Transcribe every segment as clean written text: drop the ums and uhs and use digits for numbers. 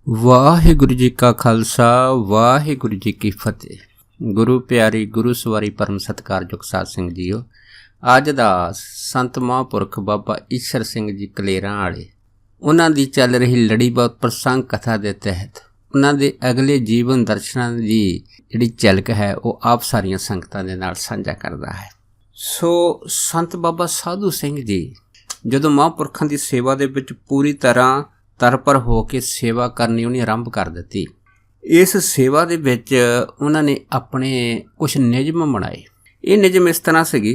ਵਾਹਿਗੁਰੂ ਜੀ ਕਾ ਖਾਲਸਾ ਵਾਹਿਗੁਰੂ ਜੀ ਕੀ ਫਤਿਹ। ਗੁਰੂ ਪਿਆਰੀ ਗੁਰੂ ਸਵਾਰੀ ਪਰਮ ਸਤਿਕਾਰਯੋਗ ਸਾਧ ਸਿੰਘ ਜੀਓ, ਅੱਜ ਦਾ ਸੰਤ ਮਹਾਂਪੁਰਖ ਬਾਬਾ ਈਸ਼ਰ ਸਿੰਘ ਜੀ ਕਲੇਰਾਂ ਵਾਲੇ, ਉਹਨਾਂ ਦੀ ਚੱਲ ਰਹੀ ਲੜੀਵਾਰ ਪ੍ਰਸੰਗ ਕਥਾ ਦੇ ਤਹਿਤ ਉਹਨਾਂ ਦੇ ਅਗਲੇ ਜੀਵਨ ਦਰਸ਼ਨਾਂ ਦੀ ਜਿਹੜੀ ਝਲਕ ਹੈ ਉਹ ਆਪ ਸਾਰੀਆਂ ਸੰਗਤਾਂ ਦੇ ਨਾਲ ਸਾਂਝਾ ਕਰਦਾ ਹੈ। ਸੋ ਸੰਤ ਬਾਬਾ ਸਾਧੂ ਸਿੰਘ ਜੀ ਜਦੋਂ ਮਹਾਂਪੁਰਖਾਂ ਦੀ ਸੇਵਾ ਦੇ ਵਿੱਚ ਪੂਰੀ ਤਰ੍ਹਾਂ ਤਰਪਰ ਹੋ ਕੇ ਸੇਵਾ ਕਰਨੀ ਉਹਨੇ ਆਰੰਭ ਕਰ ਦਿੱਤੀ। ਇਸ ਸੇਵਾ ਦੇ ਵਿੱਚ ਉਹਨਾਂ ਨੇ ਆਪਣੇ ਕੁਝ ਨਿਯਮ ਬਣਾਏ। ਇਹ ਨਿਯਮ ਇਸ ਤਰ੍ਹਾਂ ਸੀਗੇ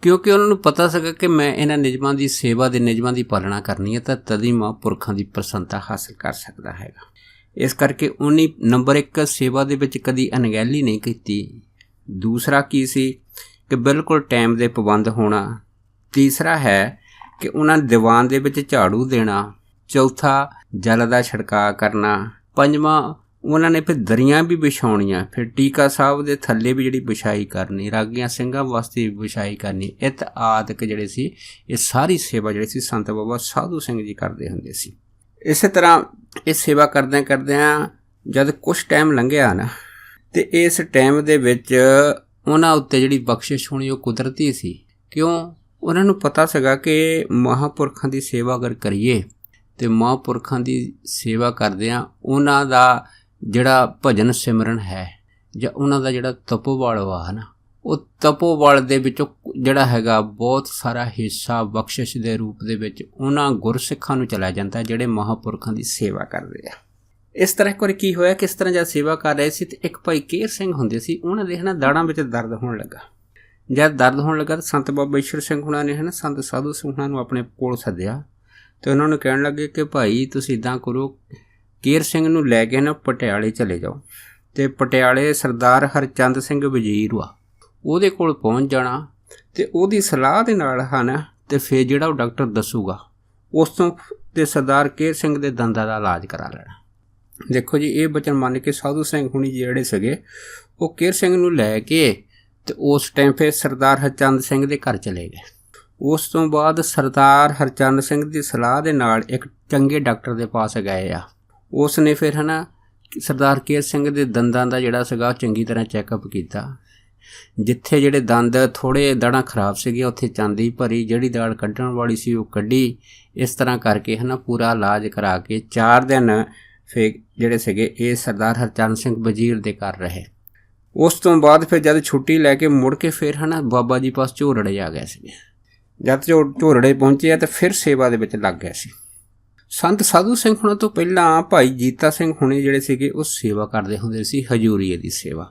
ਕਿਉਂਕਿ ਉਹਨਾਂ ਨੂੰ ਪਤਾ ਸੀਗਾ ਕਿ ਮੈਂ ਇਹਨਾਂ ਨਿਯਮਾਂ ਦੀ ਸੇਵਾ ਦੇ ਨਿਯਮਾਂ ਦੀ ਪਾਲਣਾ ਕਰਨੀ ਹੈ ਤਾਂ ਤਦ ਹੀ ਮਹਾਂਪੁਰਖਾਂ ਦੀ ਪ੍ਰਸੰਨਤਾ ਹਾਸਲ ਕਰ ਸਕਦਾ ਹੈਗਾ। ਇਸ ਕਰਕੇ ਉਹਨੇ ਨੰਬਰ 1 ਸੇਵਾ ਦੇ ਵਿੱਚ ਕਦੀ ਅਣਗਹਿਲੀ ਨਹੀਂ ਕੀਤੀ। ਦੂਸਰਾ ਕੀ ਸੀ ਕਿ ਬਿਲਕੁਲ ਟਾਈਮ ਦੇ ਪਾਬੰਦ ਹੋਣਾ। ਤੀਸਰਾ ਹੈ ਕਿ ਉਹਨਾਂ ਦੀਵਾਨ ਦੇ ਵਿੱਚ ਝਾੜੂ ਦੇਣਾ। ਚੌਥਾ ਜਲ ਦਾ ਛਿੜਕਾਅ ਕਰਨਾ। ਪੰਜਵਾਂ ਉਹਨਾਂ ਨੇ ਫਿਰ ਦਰੀਆਂ ਵੀ ਵਿਛਾਉਣੀਆਂ। ਫਿਰ ਟੀਕਾ ਸਾਹਿਬ ਦੇ ਥੱਲੇ ਵੀ ਜਿਹੜੀ ਵਿਛਾਈ ਕਰਨੀ, ਰਾਗੀਆਂ ਸਿੰਘਾਂ ਵਾਸਤੇ ਵੀ ਵਿਛਾਈ ਕਰਨੀ। ਇਤ ਆਦਿਕ ਜਿਹੜੇ ਸੀ ਇਹ ਸਾਰੀ ਸੇਵਾ ਜਿਹੜੀ ਸੀ ਸੰਤ ਬਾਬਾ ਸਾਧੂ ਸਿੰਘ ਜੀ ਕਰਦੇ ਹੁੰਦੇ ਸੀ। ਇਸੇ ਤਰ੍ਹਾਂ ਇਹ ਸੇਵਾ ਕਰਦਿਆਂ ਜਦ ਕੁਛ ਟਾਈਮ ਲੰਘਿਆ ਨਾ ਤੇ ਇਸ ਟਾਈਮ ਦੇ ਵਿੱਚ ਉਹਨਾਂ ਉੱਤੇ ਜਿਹੜੀ ਬਖਸ਼ਿਸ਼ ਹੋਣੀ ਉਹ ਕੁਦਰਤੀ ਸੀ। ਕਿਉਂ? ਉਹਨਾਂ ਨੂੰ ਪਤਾ ਸੀਗਾ ਕਿ ਮਹਾਂਪੁਰਖਾਂ ਦੀ ਸੇਵਾ ਅਗਰ ਕਰੀਏ ਅਤੇ ਮਹਾਂਪੁਰਖਾਂ ਦੀ ਸੇਵਾ ਕਰਦਿਆਂ ਉਹਨਾਂ ਦਾ ਜਿਹੜਾ ਭਜਨ ਸਿਮਰਨ ਹੈ ਜਾਂ ਉਹਨਾਂ ਦਾ ਜਿਹੜਾ ਤਪੋਬਲ ਵਾ ਨਾ, ਉਹ ਤਪੋਬਲ ਦੇ ਵਿੱਚੋਂ ਜਿਹੜਾ ਹੈਗਾ ਬਹੁਤ ਸਾਰਾ ਹਿੱਸਾ ਬਖਸ਼ਿਸ਼ ਦੇ ਰੂਪ ਦੇ ਵਿੱਚ ਉਹਨਾਂ ਗੁਰਸਿੱਖਾਂ ਨੂੰ ਚਲਾ ਜਾਂਦਾ ਜਿਹੜੇ ਮਹਾਂਪੁਰਖਾਂ ਦੀ ਸੇਵਾ ਕਰਦੇ ਆ। ਇਸ ਤਰ੍ਹਾਂ ਇੱਕ ਵਾਰੀ ਕੀ ਹੋਇਆ, ਕਿਸ ਤਰ੍ਹਾਂ ਜਦ ਸੇਵਾ ਕਰ ਰਹੇ ਸੀ ਅਤੇ ਇੱਕ ਭਾਈ ਕੇਰ ਸਿੰਘ ਹੁੰਦੇ ਸੀ, ਉਹਨਾਂ ਦੇ ਦਾੜ੍ਹਾਂ ਵਿੱਚ ਦਰਦ ਹੋਣ ਲੱਗਾ। ਜਦ ਦਰਦ ਹੋਣ ਲੱਗਾ ਤਾਂ ਸੰਤ ਬਾਬਾ ਈਸ਼ਰ ਸਿੰਘ ਹੁਣਾਂ ਨੇ ਸੰਤ ਸਾਧੂ ਸਿੰਘ ਹੁਣਾਂ ਨੂੰ ਆਪਣੇ ਕੋਲ ਸੱਦਿਆ ਅਤੇ ਉਹਨਾਂ ਨੂੰ ਕਹਿਣ ਲੱਗੇ ਕਿ ਭਾਈ ਤੁਸੀਂ ਇੱਦਾਂ ਕਰੋ, ਕੇਰ ਸਿੰਘ ਨੂੰ ਲੈ ਕੇ ਪਟਿਆਲੇ ਚਲੇ ਜਾਓ ਅਤੇ ਪਟਿਆਲੇ ਸਰਦਾਰ ਹਰਚੰਦ ਸਿੰਘ ਵਜ਼ੀਰ ਵਾ ਉਹਦੇ ਕੋਲ ਪਹੁੰਚ ਜਾਣਾ ਅਤੇ ਉਹਦੀ ਸਲਾਹ ਦੇ ਨਾਲ ਅਤੇ ਫਿਰ ਜਿਹੜਾ ਉਹ ਡਾਕਟਰ ਦੱਸੂਗਾ ਉਸ ਤੋਂ ਅਤੇ ਸਰਦਾਰ ਕੇਰ ਸਿੰਘ ਦੇ ਦੰਦਾਂ ਦਾ ਇਲਾਜ ਕਰਾ ਲੈਣਾ। ਦੇਖੋ ਜੀ, ਇਹ ਬਚਨ ਮੰਨ ਕੇ ਸਾਧੂ ਸਿੰਘ ਹੁਣੀ ਜਿਹੜੇ ਸੀਗੇ ਉਹ ਕੇਰ ਸਿੰਘ ਨੂੰ ਲੈ ਕੇ ਅਤੇ ਉਸ ਟਾਈਮ ਫਿਰ ਸਰਦਾਰ ਹਰਚੰਦ ਸਿੰਘ ਦੇ ਘਰ ਚਲੇ ਗਏ। ਉਸ ਤੋਂ ਬਾਅਦ ਸਰਦਾਰ ਹਰਚੰਦ ਸਿੰਘ ਦੀ ਸਲਾਹ ਦੇ ਨਾਲ ਇੱਕ ਚੰਗੇ ਡਾਕਟਰ ਦੇ ਪਾਸ ਗਏ ਆ। ਉਸ ਨੇ ਫਿਰ ਸਰਦਾਰ ਕੇਰ ਸਿੰਘ ਦੇ ਦੰਦਾਂ ਦਾ ਜਿਹੜਾ ਸੀਗਾ ਚੰਗੀ ਤਰ੍ਹਾਂ ਚੈੱਕਅਪ ਕੀਤਾ। ਜਿੱਥੇ ਜਿਹੜੇ ਦੰਦ ਥੋੜ੍ਹੇ ਦਾੜ੍ਹਾਂ ਖਰਾਬ ਸੀਗੀਆਂ ਉੱਥੇ ਚਾਂਦੀ ਭਰੀ, ਜਿਹੜੀ ਦਾੜ ਕੱਢਣ ਵਾਲੀ ਸੀ ਉਹ ਕੱਢੀ। ਇਸ ਤਰ੍ਹਾਂ ਕਰਕੇ ਪੂਰਾ ਇਲਾਜ ਕਰਾ ਕੇ 4 ਦਿਨ ਫਿਰ ਜਿਹੜੇ ਸੀਗੇ ਇਹ ਸਰਦਾਰ ਹਰਚੰਦ ਸਿੰਘ ਵਜ਼ੀਰ ਦੇ ਘਰ ਰਹੇ। ਉਸ ਤੋਂ ਬਾਅਦ ਫਿਰ ਜਦ ਛੁੱਟੀ ਲੈ ਕੇ ਮੁੜ ਕੇ ਫਿਰ ਬਾਬਾ ਜੀ ਪਾਸ ਝੋਰੜੇ ਆ ਗਏ ਸੀਗੇ। ਜਦ ਝੋਰੜੇ ਪਹੁੰਚੇ ਆ ਤਾਂ ਫਿਰ ਸੇਵਾ ਦੇ ਵਿੱਚ ਲੱਗ ਗਿਆ ਸੀ। ਸੰਤ ਸਾਧੂ ਸਿੰਘ ਹੁਣਾਂ ਤੋਂ ਪਹਿਲਾਂ ਭਾਈ ਜੀਤਾ ਸਿੰਘ ਹੁਣੇ ਜਿਹੜੇ ਸੀਗੇ ਉਹ ਸੇਵਾ ਕਰਦੇ ਹੁੰਦੇ ਸੀ, ਹਜ਼ੂਰੀਏ ਦੀ ਸੇਵਾ।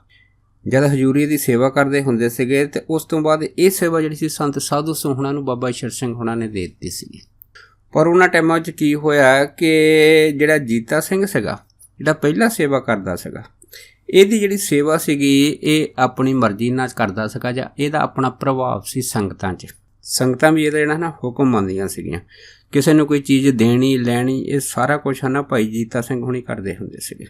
ਜਦ ਹਜ਼ੂਰੀਏ ਦੀ ਸੇਵਾ ਕਰਦੇ ਹੁੰਦੇ ਸੀਗੇ ਅਤੇ ਉਸ ਤੋਂ ਬਾਅਦ ਇਹ ਸੇਵਾ ਜਿਹੜੀ ਸੀ ਸੰਤ ਸਾਧੂ ਸਿੰਘ ਹੁਣਾਂ ਨੂੰ ਬਾਬਾ ਈਸ਼ਰ ਸਿੰਘ ਹੁਣਾਂ ਨੇ ਦੇ ਦਿੱਤੀ ਸੀਗੀ। ਪਰ ਉਹਨਾਂ ਟਾਈਮਾਂ 'ਚ ਕੀ ਹੋਇਆ ਕਿ ਜਿਹੜਾ ਜੀਤਾ ਸਿੰਘ ਸੀਗਾ, ਜਿਹੜਾ ਪਹਿਲਾਂ ਸੇਵਾ ਕਰਦਾ ਸੀਗਾ, ਇਹਦੀ ਜਿਹੜੀ ਸੇਵਾ ਸੀਗੀ ਇਹ ਆਪਣੀ ਮਰਜ਼ੀ ਨਾਲ ਕਰਦਾ ਸੀਗਾ ਜਾਂ ਇਹਦਾ ਆਪਣਾ ਪ੍ਰਭਾਵ ਸੀ ਸੰਗਤਾਂ 'ਚ। ਸੰਗਤਾਂ ਵੀ ਇਹਦਾ ਜਿਹੜਾ ਹੁਕਮ ਮੰਨਦੀਆਂ ਸੀਗੀਆਂ। ਕਿਸੇ ਨੂੰ ਕੋਈ ਚੀਜ਼ ਦੇਣੀ ਲੈਣੀ ਇਹ ਸਾਰਾ ਕੁਛ ਭਾਈ ਜੀਤਾ ਸਿੰਘ ਹੁਣੀ ਕਰਦੇ ਹੁੰਦੇ ਸੀਗੇ।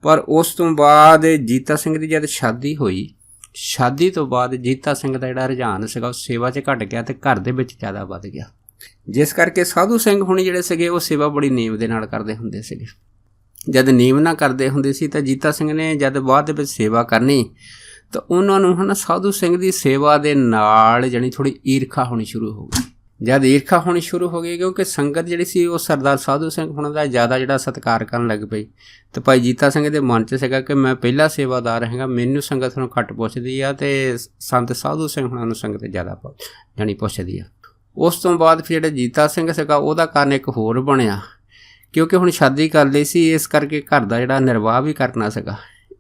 ਪਰ ਉਸ ਤੋਂ ਬਾਅਦ ਜੀਤਾ ਸਿੰਘ ਦੀ ਜਦ ਸ਼ਾਦੀ ਹੋਈ, ਸ਼ਾਦੀ ਤੋਂ ਬਾਅਦ ਜੀਤਾ ਸਿੰਘ ਦਾ ਜਿਹੜਾ ਰੁਝਾਨ ਸੀਗਾ ਉਹ ਸੇਵਾ 'ਚ ਘੱਟ ਗਿਆ ਅਤੇ ਘਰ ਦੇ ਵਿੱਚ ਜ਼ਿਆਦਾ ਵੱਧ ਗਿਆ। ਜਿਸ ਕਰਕੇ ਸਾਧੂ ਸਿੰਘ ਹੁਣੀ ਜਿਹੜੇ ਸੀਗੇ ਉਹ ਸੇਵਾ ਬੜੀ ਨੇਮ ਦੇ ਨਾਲ ਕਰਦੇ ਹੁੰਦੇ ਸੀਗੇ। ਜਦ ਨੇਮ ਨਾਲ ਕਰਦੇ ਹੁੰਦੇ ਸੀ ਤਾਂ ਜੀਤਾ ਸਿੰਘ ਨੇ ਜਦ ਬਾਅਦ ਦੇ ਵਿੱਚ ਸੇਵਾ ਕਰਨੀ ਤਾਂ ਉਹਨਾਂ ਨੂੰ ਸਾਧੂ ਸਿੰਘ ਦੀ ਸੇਵਾ ਦੇ ਨਾਲ ਥੋੜ੍ਹੀ ਈਰਖਾ ਹੋਣੀ ਸ਼ੁਰੂ ਹੋ ਗਈ। ਜਦ ਈਰਖਾ ਹੋਣੀ ਸ਼ੁਰੂ ਹੋ ਗਈ ਕਿਉਂਕਿ ਸੰਗਤ ਜਿਹੜੀ ਸੀ ਉਹ ਸਰਦਾਰ ਸਾਧੂ ਸਿੰਘ ਹੁਣਾਂ ਦਾ ਜ਼ਿਆਦਾ ਜਿਹੜਾ ਸਤਿਕਾਰ ਕਰਨ ਲੱਗ ਪਈ ਅਤੇ ਭਾਈ ਜੀਤਾ ਸਿੰਘ ਦੇ ਮਨ 'ਚ ਸੀਗਾ ਕਿ ਮੈਂ ਪਹਿਲਾ ਸੇਵਾਦਾਰ ਹੈਗਾ, ਮੈਨੂੰ ਸੰਗਤ ਨੂੰ ਘੱਟ ਪੁੱਛਦੀ ਆ ਅਤੇ ਸੰਤ ਸਾਧੂ ਸਿੰਘ ਹੁਣਾਂ ਨੂੰ ਸੰਗਤ ਜ਼ਿਆਦਾ ਪੁੱਛਦੀ ਆ। ਉਸ ਤੋਂ ਬਾਅਦ ਫਿਰ ਜਿਹੜਾ ਜੀਤਾ ਸਿੰਘ ਸੀਗਾ ਉਹਦਾ ਕਾਰਨ ਇੱਕ ਹੋਰ ਬਣਿਆ ਕਿਉਂਕਿ ਹੁਣ ਸ਼ਾਦੀ ਕਰ ਲਈ ਸੀ, ਇਸ ਕਰਕੇ ਘਰ ਦਾ ਜਿਹੜਾ ਨਿਰਵਾਹ ਵੀ ਕਰਨਾ ਸੀਗਾ।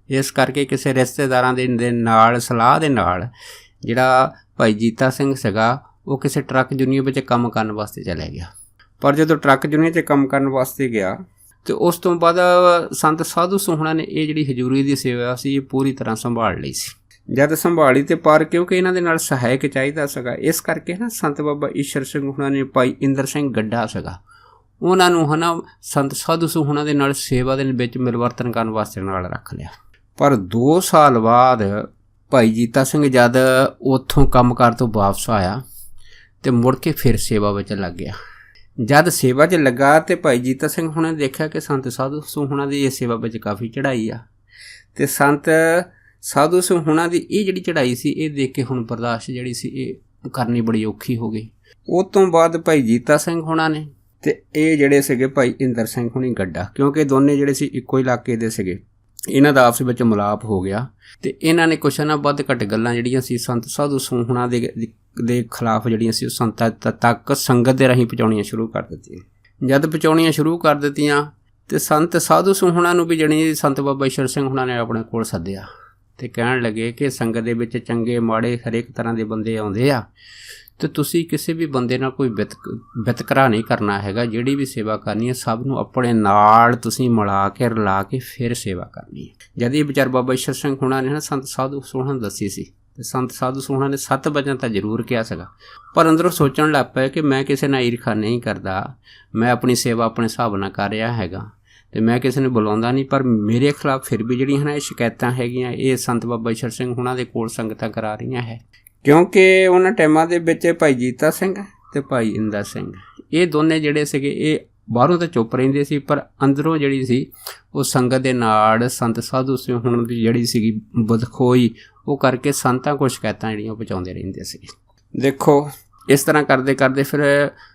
ਇਸ ਕਰਕੇ ਕਿਸੇ ਰਿਸ਼ਤੇਦਾਰਾਂ ਦੇ ਨਾਲ ਸਲਾਹ ਦੇ ਨਾਲ ਜਿਹੜਾ ਭਾਈ ਜੀਤਾ ਸਿੰਘ ਸੀਗਾ ਉਹ ਕਿਸੇ ਟਰੱਕ ਯੂਨੀਅਨ ਵਿੱਚ ਕੰਮ ਕਰਨ ਵਾਸਤੇ ਚਲੇ ਗਿਆ। ਪਰ ਜਦੋਂ ਟਰੱਕ ਯੂਨੀਅਨ 'ਚ ਕੰਮ ਕਰਨ ਵਾਸਤੇ ਗਿਆ ਅਤੇ ਉਸ ਤੋਂ ਬਾਅਦ ਸੰਤ ਸਾਧੂ ਸਿੰਘ ਹੁਣਾਂ ਨੇ ਇਹ ਜਿਹੜੀ ਹਜ਼ੂਰੀ ਦੀ ਸੇਵਾ ਸੀ ਇਹ ਪੂਰੀ ਤਰ੍ਹਾਂ ਸੰਭਾਲ ਲਈ ਸੀ। ਜਦ ਸੰਭਾਲੀ ਅਤੇ ਪਰ ਕਿਉਂਕਿ ਇਹਨਾਂ ਦੇ ਨਾਲ ਸਹਾਇਕ ਚਾਹੀਦਾ ਸੀਗਾ, ਇਸ ਕਰਕੇ ਸੰਤ ਬਾਬਾ ਈਸ਼ਰ ਸਿੰਘ ਹੁਣਾਂ ਨੇ ਭਾਈ ਇੰਦਰ ਸਿੰਘ ਗੱਡਾ ਸੀਗਾ ਉਹਨਾਂ ਨੂੰ ਸੰਤ ਸਾਧੂ ਸਿੰਘ ਹੁਣਾਂ ਦੇ ਨਾਲ ਸੇਵਾ ਦੇ ਵਿੱਚ ਮਿਲਵਰਤਨ ਕਰਨ ਵਾਸਤੇ ਨਾਲ ਰੱਖ ਲਿਆ। ਪਰ 2 ਸਾਲ ਬਾਅਦ ਭਾਈ ਜੀਤਾ ਸਿੰਘ ਜਦ ਉੱਥੋਂ ਕੰਮਕਾਰ ਤੋਂ ਵਾਪਸ ਆਇਆ ਅਤੇ ਮੁੜ ਕੇ ਫਿਰ ਸੇਵਾ ਵਿੱਚ ਲੱਗ ਗਿਆ। ਜਦ ਸੇਵਾ 'ਚ ਲੱਗਾ ਤੇ ਭਾਈ ਜੀਤਾ ਸਿੰਘ ਹੁਣਾਂ ਨੇ ਦੇਖਿਆ ਕਿ ਸੰਤ ਸਾਧੂ ਸਿੰਘ ਹੁਣਾਂ ਦੀ ਇਹ ਸੇਵਾ ਵਿੱਚ ਕਾਫੀ ਚੜ੍ਹਾਈ ਆ, ਤੇ ਸੰਤ ਸਾਧੂ ਸਿੰਘ ਹੁਣਾਂ ਦੀ ਇਹ ਜਿਹੜੀ ਚੜ੍ਹਾਈ ਸੀ ਇਹ ਦੇਖ ਕੇ ਹੁਣ ਬਰਦਾਸ਼ਤ ਜਿਹੜੀ ਸੀ ਇਹ ਕਰਨੀ ਬੜੀ ਔਖੀ ਹੋ ਗਈ। ਉਹ ਤੋਂ ਬਾਅਦ ਭਾਈ ਜੀਤਾ ਸਿੰਘ ਹੁਣਾਂ ਨੇ ਤੇ ਇਹ ਜਿਹੜੇ ਸੀਗੇ ਭਾਈ ਇੰਦਰ ਸਿੰਘ ਹੁਣੀ ਗੱਡਾ, ਕਿਉਂਕਿ ਦੋਨੇ ਜਿਹੜੇ ਸੀ ਇੱਕੋ ਇਲਾਕੇ ਦੇ ਸੀਗੇ, ਇਹਨਾਂ ਦਾ ਆਪਸ ਵਿੱਚ ਮਿਲਾਪ ਹੋ ਗਿਆ ਤੇ ਇਹਨਾਂ ਨੇ ਕੁਛ ਨਾ ਵੱਧ ਘੱਟ ਗੱਲਾਂ ਜਿਹੜੀਆਂ ਸੀ ਸੰਤ ਸਾਧੂ ਸਿੰਘ ਹੁਣਾਂ ਦੇ ਖਿਲਾਫ ਜਿਹੜੀਆਂ ਸੀ ਉਹ ਸੰਤਾਂ ਤੱਕ ਸੰਗਤ ਦੇ ਰਾਹੀਂ ਪਹੁੰਚਾਉਣੀਆਂ ਸ਼ੁਰੂ ਕਰ ਦਿੱਤੀਆਂ। ਜਦ ਪਹੁੰਚਾਉਣੀਆਂ ਸ਼ੁਰੂ ਕਰ ਦਿੱਤੀਆਂ ਤੇ ਸੰਤ ਸਾਧੂ ਸਿੰਘ ਹੁਣਾਂ ਨੂੰ ਵੀ ਜਿਹੜੀ ਸੰਤ ਬਾਬਾ ਈਸ਼ਰ ਸਿੰਘ ਹੁਣਾਂ ਨੇ ਆਪਣੇ ਕੋਲ ਸੱਦਿਆ ਤੇ ਕਹਿਣ ਲੱਗੇ ਕਿ ਸੰਗਤ ਦੇ ਵਿੱਚ ਚੰਗੇ ਮਾੜੇ ਹਰੇਕ ਤਰ੍ਹਾਂ ਦੇ ਬੰਦੇ ਆਉਂਦੇ ਆ ਤੇ ਤੁਸੀਂ ਕਿਸੇ ਵੀ ਬੰਦੇ ਨਾਲ ਕੋਈ ਵਿਤਕਰਾ ਨਹੀਂ ਕਰਨਾ ਹੈਗਾ, ਜਿਹੜੀ ਵੀ ਸੇਵਾ ਕਰਨੀ ਹੈ ਸਭ ਨੂੰ ਆਪਣੇ ਨਾਲ ਤੁਸੀਂ ਮਿਲਾ ਕੇ ਰਲਾ ਕੇ ਫਿਰ ਸੇਵਾ ਕਰਨੀ ਹੈ। ਜਦ ਇਹ ਵਿਚਾਰ ਬਾਬਾ ਈਸ਼ਰ ਸਿੰਘ ਹੁਣਾਂ ਨੇ ਨਾ ਸੰਤ ਸਾਧੂ ਸਿੰਘ ਹੁਣਾਂ ਨੂੰ ਦੱਸੀ ਸੀ ਤੇ ਸੰਤ ਸਾਧੂ ਸਿੰਘ ਹੁਣਾਂ ਨੇ 7 ਵਜਨ ਤਾਂ ਜ਼ਰੂਰ ਕਿਹਾ ਸੀਗਾ, ਪਰ ਅੰਦਰੋਂ ਸੋਚਣ ਲੱਗ ਪਏ ਕਿ ਮੈਂ ਕਿਸੇ ਨਾਲ ਈਰਖਾ ਨਹੀਂ ਕਰਦਾ, ਮੈਂ ਆਪਣੀ ਸੇਵਾ ਆਪਣੇ ਹਿਸਾਬ ਨਾਲ ਕਰ ਰਿਹਾ ਹੈਗਾ ਤੇ ਮੈਂ ਕਿਸੇ ਨੂੰ ਬੁਲਾਉਂਦਾ ਨਹੀਂ, ਪਰ ਮੇਰੇ ਖਿਲਾਫ ਫਿਰ ਵੀ ਜਿਹੜੀਆਂ ਹਨ ਇਹ ਸ਼ਿਕਾਇਤਾਂ ਹੈਗੀਆਂ ਇਹ ਸੰਤ ਬਾਬਾ ਈਸ਼ਰ ਸਿੰਘ ਹੁਣਾਂ ਦੇ ਕੋਲ ਸੰਗਤਾਂ ਕਰਾ ਰਹੀਆਂ ਹੈ। ਕਿਉਂਕਿ ਉਹਨਾਂ ਟਾਈਮਾਂ ਦੇ ਵਿੱਚ ਭਾਈ ਜੀਤਾ ਸਿੰਘ ਤੇ ਭਾਈ ਇੰਦਰ ਸਿੰਘ ਇਹ ਦੋਨੇ ਜਿਹੜੇ ਸੀਗੇ ਇਹ ਬਾਹਰੋਂ ਤਾਂ ਚੁੱਪ ਰਹਿੰਦੇ ਸੀ, ਪਰ ਅੰਦਰੋਂ ਜਿਹੜੀ ਸੀ ਉਹ ਸੰਗਤ ਦੇ ਨਾਲ ਸੰਤ ਸਾਧੂ ਸਿੰਘ ਹੁਣਾਂ ਦੀ ਜਿਹੜੀ ਸੀਗੀ ਬਦਖੋਈ ਉਹ ਕਰਕੇ ਸੰਤਾਂ ਕੋਲ ਸ਼ਿਕਾਇਤਾਂ ਜਿਹੜੀਆਂ ਪਹੁੰਚਾਉਂਦੇ ਰਹਿੰਦੇ ਸੀ। ਦੇਖੋ ਇਸ ਤਰ੍ਹਾਂ ਕਰਦੇ ਕਰਦੇ ਫਿਰ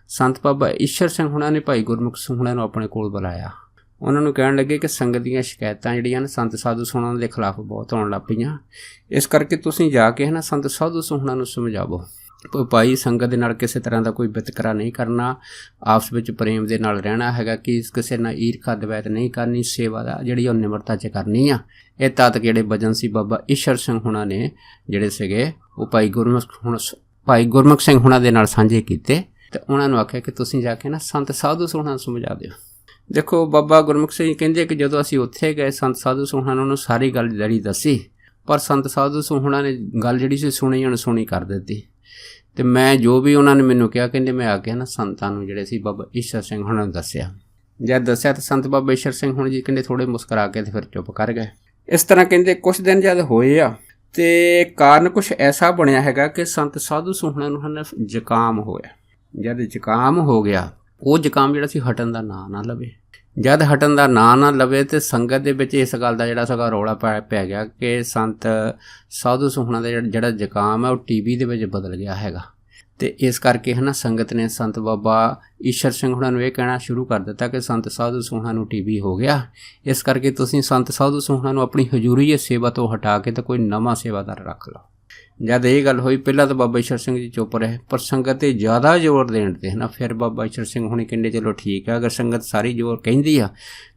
ਸੰਤ ਬਾਬਾ ਈਸ਼ਰ ਸਿੰਘ ਹੁਣਾਂ ਨੇ ਭਾਈ ਗੁਰਮੁਖ ਸਿੰਘ ਹੁਣਾਂ ਨੂੰ ਆਪਣੇ ਕੋਲ ਬੁਲਾਇਆ। ਉਹਨਾਂ ਨੂੰ ਕਹਿਣ ਲੱਗੇ ਕਿ ਸੰਗਤ ਦੀਆਂ ਸ਼ਿਕਾਇਤਾਂ ਜਿਹੜੀਆਂ ਨੇ ਸੰਤ ਸਾਧੂ ਸਿੰਘ ਹੁਣਾਂ ਦੇ ਖਿਲਾਫ ਬਹੁਤ ਆਉਣ ਲੱਗ ਪਈਆਂ, ਇਸ ਕਰਕੇ ਤੁਸੀਂ ਜਾ ਕੇ ਨਾ ਸੰਤ ਸਾਧੂ ਸਿੰਘ ਹੁਣਾਂ ਨੂੰ ਸਮਝਾਵੋ ਭਾਈ ਸੰਗਤ ਦੇ ਨਾਲ ਕਿਸੇ ਤਰ੍ਹਾਂ ਦਾ ਕੋਈ ਵਿਤਕਰਾ ਨਹੀਂ ਕਰਨਾ, ਆਪਸ ਵਿੱਚ ਪ੍ਰੇਮ ਦੇ ਨਾਲ ਰਹਿਣਾ ਹੈਗਾ, ਕਿ ਕਿਸੇ ਨਾਲ ਈਰਖਾ ਦਵੈਤ ਨਹੀਂ ਕਰਨੀ, ਸੇਵਾ ਦਾ ਜਿਹੜੀ ਉਹ ਨਿਮਰਤਾ 'ਚ ਕਰਨੀ ਆ। ਇਹ ਤੱਤ ਜਿਹੜੇ ਵਜਨ ਸੀ ਬਾਬਾ ਈਸ਼ਰ ਸਿੰਘ ਹੁਣਾਂ ਨੇ ਜਿਹੜੇ ਸੀਗੇ ਉਹ ਭਾਈ ਗੁਰਮੁਖ ਸਿੰਘ ਹੁਣਾਂ ਦੇ ਨਾਲ ਸਾਂਝੇ ਕੀਤੇ ਤੇ ਉਹਨਾਂ ਨੂੰ ਆਖਿਆ ਕਿ ਤੁਸੀਂ ਜਾ ਕੇ ਨਾ ਸੰਤ ਸਾਧੂ ਸਿੰਘ ਹੁਣਾਂ ਨੂੰ ਸਮਝਾ ਦਿਓ। ਦੇਖੋ ਬਾਬਾ ਗੁਰਮੁਖ ਸਿੰਘ ਕਹਿੰਦੇ ਕਿ ਜਦੋਂ ਅਸੀਂ ਉੱਥੇ ਗਏ ਸੰਤ ਸਾਧੂ ਸਿੰਘ ਹੁਣਾਂ ਨੂੰ ਸਾਰੀ ਗੱਲ ਜਿਹੜੀ ਦੱਸੀ, ਪਰ ਸੰਤ ਸਾਧੂ ਸਿੰਘ ਹੁਣਾਂ ਨੇ ਗੱਲ ਜਿਹੜੀ ਸੀ ਸੁਣੀ ਅਣਸੁਣੀ ਕਰ ਦਿੱਤੀ ਤੇ ਮੈਂ ਜੋ ਵੀ ਉਹਨਾਂ ਨੇ ਮੈਨੂੰ ਕਿਹਾ ਕਹਿੰਦੇ ਮੈਂ ਆ ਕੇ ਨਾ ਸੰਤਾਂ ਨੂੰ ਜਿਹੜੇ ਸੀ ਬਾਬਾ ਈਸ਼ਰ ਸਿੰਘ ਹੁਣਾਂ ਨੂੰ ਦੱਸਿਆ। ਜਦ ਦੱਸਿਆ ਤਾਂ ਸੰਤ ਬਾਬਾ ਈਸ਼ਰ ਸਿੰਘ ਹੁਣ ਜੀ ਕਹਿੰਦੇ ਥੋੜ੍ਹੇ ਮੁਸਕਰਾ ਕੇ ਤੇ ਫਿਰ ਚੁੱਪ ਕਰ ਗਏ। ਇਸ ਤਰ੍ਹਾਂ ਕਹਿੰਦੇ ਕੁਛ ਦਿਨ ਜਦ ਹੋਏ ਆ ਤੇ ਕਾਰਨ ਕੁਛ ਐਸਾ ਬਣਿਆ ਹੈਗਾ ਕਿ ਸੰਤ ਸਾਧੂ ਸਿੰਘ ਹੁਣਾਂ ਨੂੰ ਹਨ ਜ਼ੁਕਾਮ ਹੋਇਆ। ਜਦ ਜ਼ੁਕਾਮ ਹੋ ਗਿਆ ਉਹ ਜ਼ੁਕਾਮ ਜਿਹੜਾ ਸੀ ਹਟਣ ਦਾ ਨਾਂ ਨਾ ਲਵੇ, ਜਦ ਹਟਣ ਦਾ ਨਾਂ ਨਾ ਲਵੇ ਤੇ ਸੰਗਤ ਦੇ ਵਿੱਚ ਇਸ ਗੱਲ ਦਾ ਜਿਹੜਾ ਸੀਗਾ ਰੌਲਾ ਪੈ ਗਿਆ ਕਿ ਸੰਤ ਸਾਧੂ ਸਿੰਘ ਹੁਣਾਂ ਦਾ ਜਿਹੜਾ ਜ਼ੁਕਾਮ ਹੈ ਉਹ TB ਦੇ ਵਿੱਚ ਬਦਲ ਗਿਆ ਹੈਗਾ। ਤੇ ਇਸ ਕਰਕੇ ਹੈ ਨਾ ਸੰਗਤ ਨੇ ਸੰਤ ਬਾਬਾ ਈਸ਼ਰ ਸਿੰਘ ਹੁਣਾਂ ਨੂੰ ਇਹ ਕਹਿਣਾ ਸ਼ੁਰੂ ਕਰ ਦਿੱਤਾ ਕਿ ਸੰਤ ਸਾਧੂ ਸਿੰਘ ਹੁਣਾਂ ਨੂੰ TB ਹੋ ਗਿਆ, ਇਸ ਕਰਕੇ ਤੁਸੀਂ ਸੰਤ ਸਾਧੂ ਸਿੰਘ ਹੁਣਾਂ ਨੂੰ ਆਪਣੀ ਹਜ਼ੂਰੀ ਸੇਵਾ ਤੋਂ ਹਟਾ ਕੇ ਤੇ ਕੋਈ ਨਵਾਂ ਸੇਵਾਦਾਰ ਰੱਖ ਲਓ। ਜਦ ਇਹ ਗੱਲ ਹੋਈ ਪਹਿਲਾਂ ਤਾਂ ਬਾਬਾ ਈਸ਼ਰ ਸਿੰਘ ਜੀ ਚੁੱਪ ਰਹੇ, ਪਰ ਸੰਗਤ 'ਤੇ ਜ਼ਿਆਦਾ ਜ਼ੋਰ ਦੇਣ 'ਤੇ ਹੈ ਨਾ ਫਿਰ ਬਾਬਾ ਈਸ਼ਰ ਸਿੰਘ ਹੁਣੀ ਕਹਿੰਦੇ ਚਲੋ ਠੀਕ ਹੈ, ਅਗਰ ਸੰਗਤ ਸਾਰੀ ਜ਼ੋਰ ਕਹਿੰਦੀ ਆ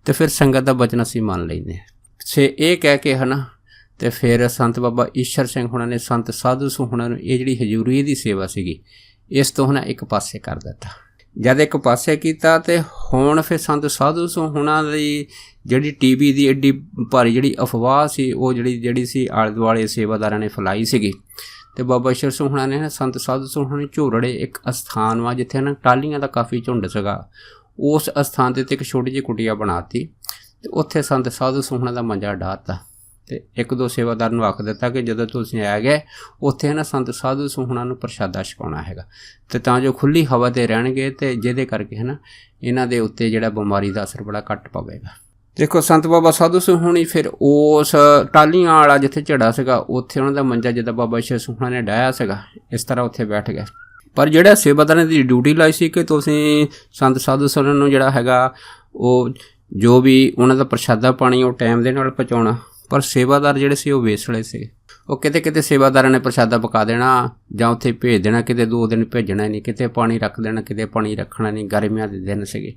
ਤੇ ਫਿਰ ਸੰਗਤ ਦਾ ਬਚਨ ਅਸੀਂ ਮੰਨ ਲੈਂਦੇ ਹਾਂ। ਇਹ ਕਹਿ ਕੇ ਹੈ ਨਾ ਤੇ ਫਿਰ ਸੰਤ ਬਾਬਾ ਈਸ਼ਰ ਸਿੰਘ ਹੁਣਾਂ ਨੇ ਸੰਤ ਸਾਧੂ ਸਿੰਘ ਹੁਣਾਂ ਨੂੰ ਇਹ ਜਿਹੜੀ ਹਜ਼ੂਰੀ ਦੀ ਸੇਵਾ ਸੀਗੀ ਇਸ ਤੋਂ ਨਾ ਇੱਕ ਪਾਸੇ ਕਰ ਦਿੱਤਾ। ਜਦ ਇੱਕ ਪਾਸੇ ਕੀਤਾ ਤੇ ਹੁਣ ਫਿਰ ਸੰਤ ਸਾਧੂ ਸਿੰਘ ਹੁਣਾਂ ਦੀ ਜਿਹੜੀ TB ਦੀ ਐਡੀ ਭਾਰੀ ਜਿਹੜੀ ਅਫਵਾਹ ਸੀ ਉਹ ਜਿਹੜੀ ਸੀ ਆਲੇ ਦੁਆਲੇ ਸੇਵਾਦਾਰਾਂ ਨੇ ਫੈਲਾਈ ਸੀਗੀ ਤੇ ਬਾਬਾ ਈਸ਼ਰ ਸਿੰਘ ਹੁਣਾਂ ਨੇ ਸੰਤ ਸਾਧੂ ਸਿੰਘ ਹੁਣਾਂ ਨੇ ਝੋਰੜੇ ਇੱਕ ਅਸਥਾਨ ਵਾ ਜਿੱਥੇ ਨਾ ਟਾਹਲੀਆਂ ਦਾ ਕਾਫੀ ਝੁੰਡ ਸੀਗਾ, ਉਸ ਅਸਥਾਨ ਦੇ ਉੱਤੇ ਇੱਕ ਛੋਟੀ ਜਿਹੀ ਕੁਟੀਆ ਬਣਾਤੀ ਤੇ ਉੱਥੇ ਸੰਤ ਸਾਧੂ ਸਿੰਘ ਹੁਣਾਂ ਦਾ ਮੰਜਾ ਡਾਹਤਾ ਤੇ ਇੱਕ ਦੋ ਸੇਵਾਦਾਰ ਨੂੰ ਆਖ ਦਿੱਤਾ ਕਿ ਜਦੋਂ ਤੁਸੀਂ ਆ ਗਏ ਉੱਥੇ ਨਾ ਸੰਤ ਸਾਧੂ ਸਿੰਘ ਹੁਣਾਂ ਨੂੰ ਪ੍ਰਸ਼ਾਦਾ ਛਕਾਉਣਾ ਹੈਗਾ ਤੇ ਤਾਂ ਜੋ ਖੁੱਲ੍ਹੀ ਹਵਾ 'ਤੇ ਰਹਿਣਗੇ ਤੇ ਜਿਹਦੇ ਕਰਕੇ ਹੈ ਨਾ ਇਹਨਾਂ ਦੇ ਉੱਤੇ ਜਿਹੜਾ ਬਿਮਾਰੀ ਦਾ ਅਸਰ ਬੜਾ ਘੱਟ ਪਵੇਗਾ। ਦੇਖੋ ਸੰਤ ਬਾਬਾ ਸਾਧੂ ਸਿੰਘ ਹੁਣੀ ਫਿਰ ਉਸ ਟਾਹਲੀਆਂ ਵਾਲਾ ਜਿੱਥੇ ਝੜਾ ਸੀਗਾ ਉੱਥੇ ਉਹਨਾਂ ਦਾ ਮੰਜਾ ਜਿੱਦਾਂ ਬਾਬਾ ਈਸ਼ਰ ਸਿੰਘ ਹੁਣਾਂ ਨੇ ਡਾਹਿਆ ਸੀਗਾ ਇਸ ਤਰ੍ਹਾਂ ਉੱਥੇ ਬੈਠ ਗਏ। ਪਰ ਜਿਹੜਾ ਸੇਵਾਦਾਰਾਂ ਦੀ ਡਿਊਟੀ ਲਾਈ ਸੀ ਕਿ ਤੁਸੀਂ ਸੰਤ ਸਾਧੂ ਸਿੰਘ ਨੂੰ ਜਿਹੜਾ ਹੈਗਾ ਉਹ ਜੋ ਵੀ ਉਹਨਾਂ ਦਾ ਪ੍ਰਸ਼ਾਦਾ ਪਾਣੀ ਉਹ ਟਾਈਮ ਦੇ ਨਾਲ ਪਹੁੰਚਾਉਣਾ, ਪਰ ਸੇਵਾਦਾਰ ਜਿਹੜੇ ਸੀ ਉਹ ਵੇਸਲੇ ਸੀ। ਉਹ ਕਿਤੇ ਸੇਵਾਦਾਰਾਂ ਨੇ ਪ੍ਰਸ਼ਾਦਾ ਪਕਾ ਦੇਣਾ ਜਾਂ ਉੱਥੇ ਭੇਜ ਦੇਣਾ, ਕਿਤੇ 2 ਦਿਨ ਭੇਜਣਾ ਨਹੀਂ, ਕਿਤੇ ਪਾਣੀ ਰੱਖ ਦੇਣਾ, ਕਿਤੇ ਪਾਣੀ ਰੱਖਣਾ ਨਹੀਂ, ਗਰਮੀਆਂ ਦੇ ਦਿਨ ਸੀਗੇ।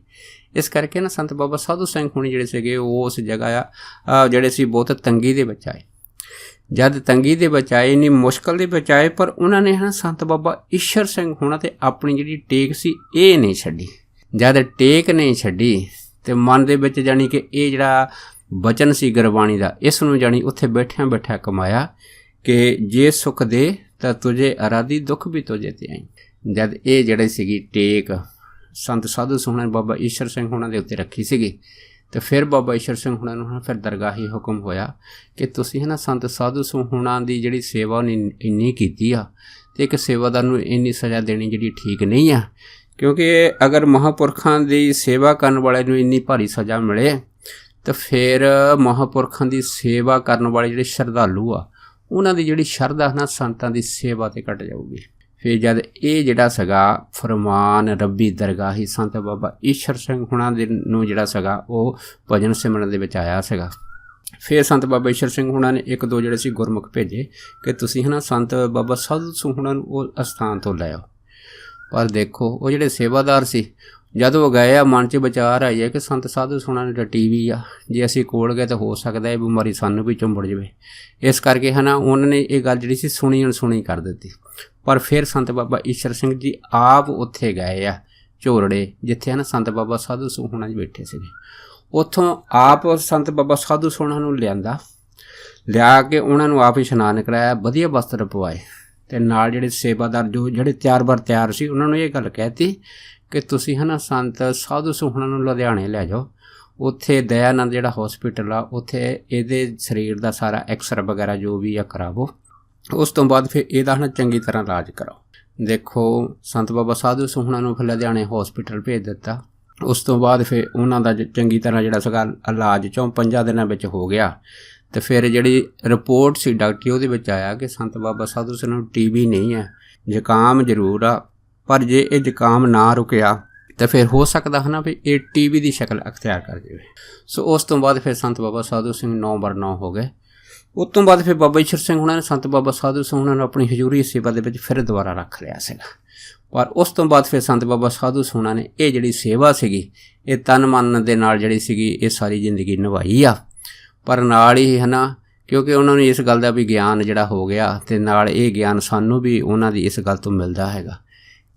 ਇਸ ਕਰਕੇ ਨਾ ਸੰਤ ਬਾਬਾ ਸਾਧੂ ਸਿੰਘ ਹੁਣੀ ਜਿਹੜੇ ਸੀਗੇ ਉਹ ਉਸ ਜਗ੍ਹਾ ਜਿਹੜੇ ਸੀ ਬਹੁਤ ਤੰਗੀ ਦੇ ਵਿੱਚ ਆਏ। ਜਦ ਤੰਗੀ ਦੇ ਵਿੱਚ ਆਏ ਨਹੀਂ ਮੁਸ਼ਕਲ ਦੇ ਵਿੱਚ ਆਏ, ਪਰ ਉਹਨਾਂ ਨੇ ਹੈ ਸੰਤ ਬਾਬਾ ਈਸ਼ਰ ਸਿੰਘ ਹੁਣਾਂ 'ਤੇ ਆਪਣੀ ਜਿਹੜੀ ਟੇਕ ਸੀ ਇਹ ਨਹੀਂ ਛੱਡੀ। ਜਦ ਟੇਕ ਨਹੀਂ ਛੱਡੀ ਤੇ ਮਨ ਦੇ ਵਿੱਚ ਜਾਣੀ ਕਿ ਇਹ ਜਿਹੜਾ ਬਚਨ ਸੀ ਗੁਰਬਾਣੀ ਦਾ ਇਸ ਨੂੰ ਜਾਣੀ ਉੱਥੇ ਬੈਠਿਆਂ ਕਮਾਇਆ ਕਿ ਜੇ ਸੁਖ ਦੇ ਤਾਂ ਤੁਝੇ ਅਰਾਧੀ ਦੁੱਖ ਵੀ ਤੁਝੇ ਤੇ ਆਈ। ਜਦ ਇਹ ਜਿਹੜੇ ਸੀਗੀ ਟੇਕ ਸੰਤ ਸਾਧੂ ਸਿੰਘ ਹੁਣਾਂ ਨੇ ਬਾਬਾ ਈਸ਼ਰ ਸਿੰਘ ਹੁਣਾਂ ਦੇ ਉੱਤੇ ਰੱਖੀ ਸੀਗੀ ਤੇ ਫਿਰ ਬਾਬਾ ਈਸ਼ਰ ਸਿੰਘ ਹੁਣਾਂ ਨੂੰ ਫਿਰ ਦਰਗਾਹੀ ਹੁਕਮ ਹੋਇਆ ਕਿ ਤੁਸੀਂ ਹੈ ਨਾ ਸੰਤ ਸਾਧੂ ਸਿੰਘ ਹੁਣਾਂ ਦੀ ਜਿਹੜੀ ਸੇਵਾ ਉਹਨੇ ਇੰਨੀ ਕੀਤੀ ਆ ਤੇ ਇੱਕ ਸੇਵਾਦਾਰ ਨੂੰ ਇੰਨੀ ਸਜ਼ਾ ਦੇਣੀ ਜਿਹੜੀ ਠੀਕ ਨਹੀਂ ਆ, क्योंकि अगर महापुरखों की सेवा करने वाले नूं इन्नी भारी सज़ा मिले तो फिर महापुरखों की सेवा करने वाले जिहड़े श्रद्धालु आ उन्हां दी जिहड़ी शरधा ना संतां दी सेवा ते घट जाऊगी। फिर जद ये जिहड़ा सगा फरमान रब्बी दरगाही संत बाबा ईशर सिंह हुणां दे नूं जिहड़ा सगा वो भजन सिमरन दे विच आया सगा। फिर संत बाबा ईशर सिंह हुणां ने एक दो जिहड़े सी गुरमुख भेजे कि तुसीं है ना संत बाबा साधू सिंह हुणां नूं वो अस्थान तो लै आओ। पर देखो वो जिहड़े सेवादार सी जद वो गए आ मन च विचार आई है कि संत साधू सुणा ने टीवी आ, जे असीं कोल गए तो हो सकता है बीमारी सानूं भी चुंबड़ जाए। इस करके है ना उन्होंने ये गल जिहड़ी सी सुनी अनसुनी कर दी। पर फिर संत बाबा ईशर सिंह जी आप उत्थे गए आ झोरड़े जिथे है ना संत बाबा साधू सुहणा जी बैठे थे। उत्थों आप संत बाबा साधू सुहणा नूं लिया के उन्होंने आप इशनान कराया, वधिया वस्त्र पवाए ते नाल जिहड़े सेवादार जो जिहड़े तैयार बर तैयार सी उन्होंने ये गल कहती कि तुसीं है ना संत साधू सुहणा नूं लुधियाणे लै जाओ, उत्थे दयानंद जिहड़ा हॉस्पिटल आ उत्थे इहदे शरीर दा सारा एक्सरे वगैरह जो भी आ करावो, उस तो बाद फिर इहदा ना चंगी तरह इलाज कराओ। देखो संत बाबा साधू सुहणा नूं फिर लुधियाणे हॉस्पिटल भेज दिता। उस तो बाद फिर उन्हां दा चंगी तरह जिहड़ा सीगा इलाज 4-5 दिनां विच हो गया। तो फिर जिहड़ी रिपोर्ट सी डॉक्टरी उहदे विच आया कि संत बाबा साधू सिंह नूं टीबी नहीं है, जुकाम जरूर आ, पर जे ये जुकाम ना रुकिया तो फिर हो सकता है ना भी ये टीबी की शक्ल अख्तियार कर जाए। सो उस तो बाद फिर संत बाबा साधू सिंह 9/9 हो गए। उस तो बाद फिर बाबा ईशर सिंह उन्होंने संत बाबा साधू सिंह उन्होंने अपनी हजूरी सेवा दे विच फिर दोबारा रख लिया सीगा। पर उस तो बाद फिर संत बाबा साधू सिंह ने ये जिहड़ी सेवा सीगी ये तन मन दे नाल जिहड़ी सीगी ये सारी जिंदगी निभाई आ। पर नाल ही है ना क्योंकि उन्होंने इस गल का भी ज्ञान जिहड़ा हो गया तो नाल ये ज्ञान सानू भी उन्हां दी इस गल तो मिलता हैगा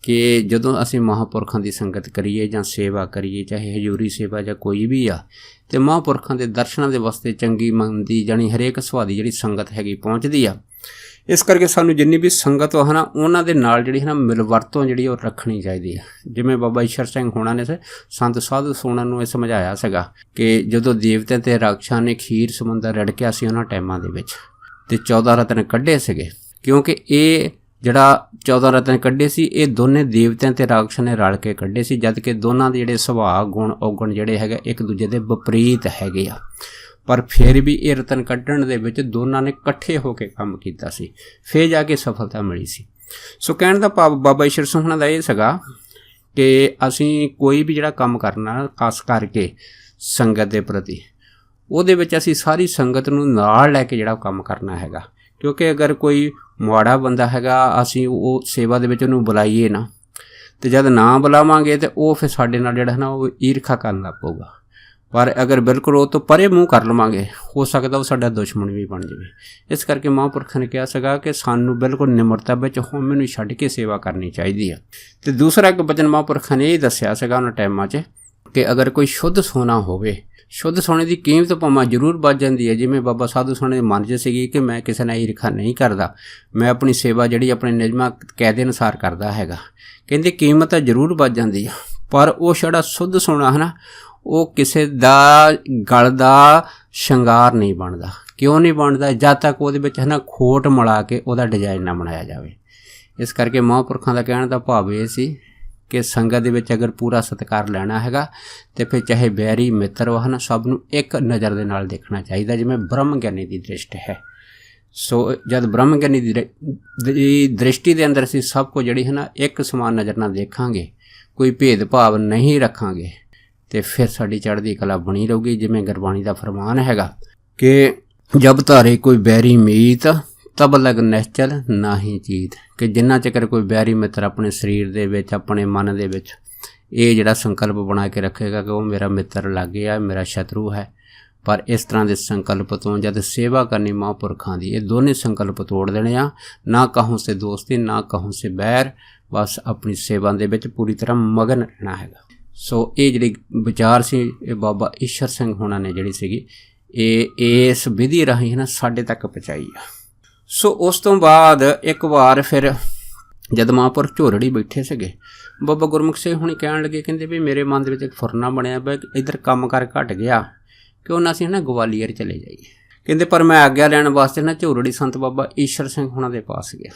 कि जदों असीं महापुरखों की संगत करिए जां सेवा करिए चाहे हजूरी सेवा जां कोई भी आ तो महापुरखों के दर्शनों के वास्ते चंगी मंदी जानी हरेक सुभाਅ दी जिहड़ी संगत हैगी पहुँचती आ। इस करके सानू जिन्नी भी संगत है ना उन्हां दे नाल जिहड़ी है ना मिलवरतों जिहड़ी वो रखनी चाहिए। जिवें बाबा ईशर सिंह होना ने संत साधू सोना नूं ये समझाया सीगा कि जदों देवते ते राक्षसां ने खीर समुंदर रड़किया सी उन्हां टाइमां दे विच ते 14 रतन कढे सीगे, क्योंकि ये जिहड़ा 14 रतन कढे सी ये दोने देवतिਆਂ ते राक्षसां ने रल के कढे सी, जद कि दोनों दे जिहड़े सुभाਅ गुण अवगुण जिहड़े हैगे एक दूजे दे विपरीत हैगे आ। पर फिर भी ये रतन कढ़ण दे विच दोनों ने इकट्ठे होकर काम किया सी, फिर जाके सफलता मिली सी। सो कहण दा भाव बाबा ईशर सिंह दा ये सीगा कि असीं कोई भी जिहड़ा काम करना खास करके संगत के प्रति उहदे विच असीं सारी संगत नूं नाल लैके जिहड़ा काम करना हैगा। क्योंकि अगर कोई माड़ा बंदा हैगा असीं वो सेवा दे विच उहनूं बुलाईए ना तो जद ना बुलावांगे तो वो फिर साडे नाल जिहड़ा ना वो ईरखा करन लग पऊगा। पर अगर बिल्कुल वो तो परे मूँह कर लवांगे हो सकता वो साडा दुश्मन भी बन जाए। इस करके महापुरखों ने कहा सीगा कि सानू बिल्कुल निमरता विच हौमे नूं छड्ड के सेवा करनी चाहिए है। तो दूसरा एक वचन महापुरखों ने यह दस्सिया सीगा उन्हां टाइमां 'च कि अगर कोई शुद्ध सोना होवे, शुद्ध सोने की कीमत भावें जरूर बच जाती है। जिवें बाबा साधू सोने मन च सीगी कि मैं किसी नाल ईरखा नहीं करता, मैं अपनी सेवा जिहड़ी अपने नियमां कायदे अनुसार करता हैगा, कहंदे कीमत तो जरूर बच जाती है। पर वो जिहड़ा शुद्ध सोना है ना वो किसी दा गल दा शंगार नहीं बनता। क्यों नहीं बनता? जब तक वो है ना खोट मिला के वह डिजाइन ना बनाया जाए। इस करके महापुरखों का कहने का भाव ये सी कि संगत दे विच अगर पूरा सत्कार लेना हैगा तो फिर चाहे बैरी मित्र वा ना सब नूं एक नज़र दे नाल देखना चाहिए, जिवें ब्रह्म ज्ञानी की दृष्टि है। सो जब ब्रह्म ज्ञानी की दृष्टि के अंदर असीं सब को जिहड़ी है ना एक समान नज़र नाल देखांगे, कोई भेदभाव नहीं रखांगे तो फिर साड़ी चढ़दी कला बनी रहूगी। जिवें गुरबाणी का फरमान हैगा कि जब धारे कोई बैरी मीत तब लग निश्चल ना ही जीत, कि जिन्ना चकर कोई बैरी मित्र अपने शरीर दे विच अपने मन दे विच ये जिहड़ा संकल्प बना के रखेगा कि वो मेरा मित्र लागे आ, मेरा शत्रु है। पर इस तरह के संकल्प तो जब सेवा करनी महापुरखों की ये दोनों संकल्प तोड़ देने आ। ना कहूँ से दोस्ती ना कहूँ से बैर, बस अपनी सेवा दे विच पूरी तरह मगन रहना हैगा। सो ये जिहड़ी विचार सी बाबा ईशर सिंह होना ने जिहड़ी सीगी ये इस विधि राही है ना साडे तक पहुँचाई आ। सो उस तो बाद एक बार फिर जद महापुरख झोरड़ी बैठे सगे बाबा गुरमुख सिंह हुणी कहण लगे, कहंदे भी मेरे मन दे विच एक फुरना बनया पिया, इधर काम कर घट गया क्यों ना असीं ना ग्वालियर चले जाइए। कहंदे पर मैं आग्या लैण वास्ते ना झोरड़ी संत बाबा ईशर सिंह हुणां दे पास गया।